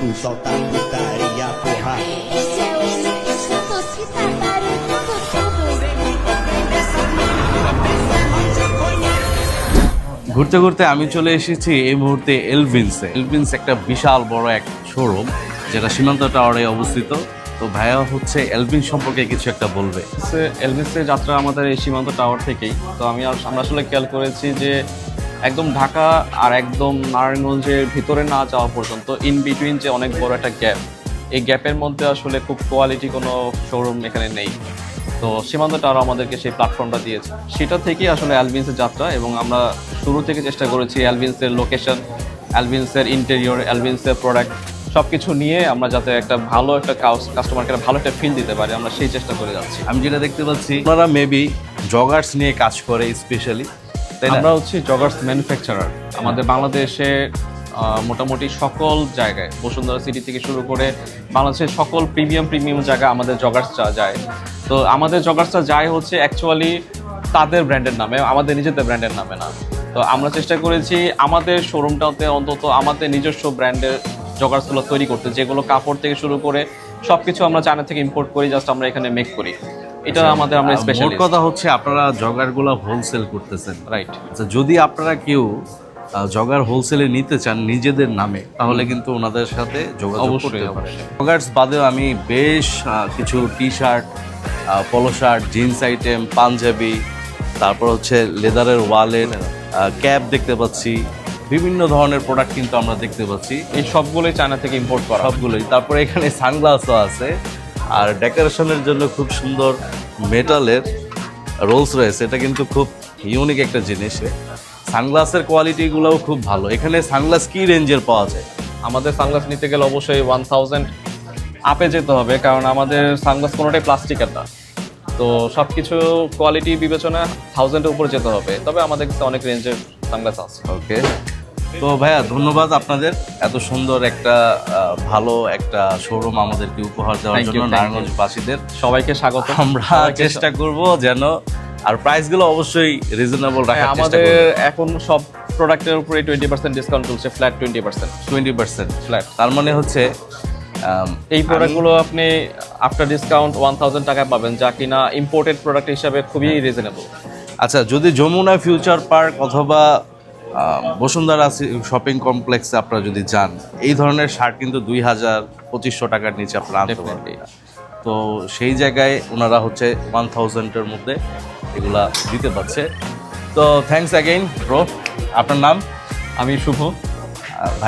Tu solta putaria, porra. Este é o Instituto Cidadão Mundo Tudo. ঘুরতে ঘুরতে আমি চলে এসেছি এই মুহূর্তে এলভিনসে। এলভিনস একটা বিশাল বড় এক শোরুম যেটা সীমান্ত টাওয়ারে অবস্থিত। তো ভাইয়া হচ্ছে এলভিন সম্পর্কে কিছু একটা বলবে। এলভিসের যাত্রা আমাদের এই সীমান্ত টাওয়ার থেকেই। তো আমরা আসলে খেয়াল করেছি যে একদম ঢাকা আর একদম নারায়ণগঞ্জের ভিতরে না যাওয়া পর্যন্ত ইন বিটুইন যে অনেক বড় একটা গ্যাপ, এই গ্যাপের মধ্যে আসলে খুব কোয়ালিটি কোনো শোরুম এখানে নেই। তো সীমান্ত টাওয়ার আমাদেরকে সেই প্ল্যাটফর্মটা দিয়েছে, সেটা থেকেই আসলে অ্যালভিন্সের যাত্রা। এবং আমরা শুরু থেকে চেষ্টা করেছি অ্যালভিন্সের লোকেশন, অ্যালভিন্সের ইন্টেরিয়র, অ্যালভিন্সের প্রোডাক্ট সব কিছু নিয়ে আমরা যাতে একটা ভালো একটা কাস্টমারকে ভালো একটা ফিল দিতে পারি, আমরা সেই চেষ্টা করে যাচ্ছি। আমি যেটা দেখতে পাচ্ছি ওনারা মেবি জগার্স নিয়ে কাজ করে স্পেশালি, তাই না? আমরা হচ্ছে জগার্স ম্যানুফ্যাকচারার। আমাদের বাংলাদেশে মোটামুটি সকল জায়গায়, বসুন্ধরা সিটি থেকে শুরু করে বাংলাদেশের সকল প্রিমিয়াম জায়গায় আমাদের জগার্সটা যায়। তো আমাদের জগার্সটা যায় হচ্ছে অ্যাকচুয়ালি তাদের ব্র্যান্ডের নামে, আমাদের নিজেদের ব্র্যান্ডের নামে না। তো আমরা চেষ্টা করেছি আমাদের শোরুমটাতে অন্তত আমাদের নিজস্ব ব্র্যান্ডের জগার্সগুলো তৈরি করতে, যেগুলো কাপড় থেকে শুরু করে সব কিছু আমরা চায়না থেকে ইম্পোর্ট করি, জাস্ট আমরা এখানে মেক করি। এটা আমাদের আমরা মোট স্পেশাল কথা হচ্ছে আপনারা জগারগুলো হোলসেল করতেছেন, রাইট। আচ্ছা, যদি আপনারা কেউ জগার হোলসেলে নিতে চান নিজেদের নামে, তাহলে কিন্তু ওনাদের সাথে যোগাযোগ করতে পারেন। জগার্স বাদেও আমি বেশ কিছু T shirt, polo shirt, jeans item, Punjabi, তারপর হচ্ছে লেদারের ওয়ালেট, ক্যাপ দেখতে পাচ্ছি, বিভিন্ন ধরনের প্রোডাক্ট কিন্তু আমরা দেখতে পাচ্ছি। এই সবগুলোই চায়না থেকে ইম্পোর্ট করা। সবগুলোই। তারপরে এখানে সানগ্লাসও আছে, আর ডেকোরেশনের জন্য খুব সুন্দর মেটালের রোলস রয়েছে। এটা কিন্তু খুব ইউনিক একটা জিনিস। সানগ্লাসের কোয়ালিটিগুলোও খুব ভালো। এখানে সানগ্লাস কি রেঞ্জের পাওয়া যায়? আমাদের সানগ্লাস নিতে গেলে অবশ্যই 1000 আপে যেতে হবে, কারণ আমাদের সানগ্লাস কোনোটাই প্লাস্টিকের না। তো সব কিছু কোয়ালিটি বিবেচনা 1000-এর উপরে যেতে হবে। তবে আমাদের কাছে অনেক রেঞ্জের সানগ্লাস আছে। ওকে, তো ভাইয়া ধন্যবাদ আপনাদের এত সুন্দর একটা ভালো একটা শোরুম আমাদেরকে উপহার দেওয়ার Thank you, জন্য। thank you. নারায়ণগঞ্জবাসীদের সবাইকে স্বাগত। আমরা চেষ্টা করব যেন, আর প্রাইসগুলো অবশ্যই রিজনেবল রাখার চেষ্টা আমাদের করব। এখন সব প্রোডাক্টের উপরে 20% ডিসকাউন্ট চলছে, ফ্ল্যাট 20%। 20% ফ্ল্যাট। তার মানে হচ্ছে এই প্রোডাক্টগুলো আপনি আফটার ডিসকাউন্ট 1000 টাকায় পাবেন, যা কিনা ইম্পোর্টেড প্রোডাক্ট হিসাবে খুবই রিজনেবল। আচ্ছা, যদি যমুনা ফিউচার পার্ক অথবা বসুন্ধরা শপিং কমপ্লেক্সে আপনারা যদি যান, এই ধরনের শার্ট কিন্তু 2000-2500 টাকার নিচে আপনারা আনতে পারবেন। তো সেই জায়গায় ওনারা হচ্ছে 1000-এর মধ্যে এগুলা দিতে পারছে। তো থ্যাঙ্কস অ্যাগেইন ব্রো। আপনার নাম? আমি শুভ।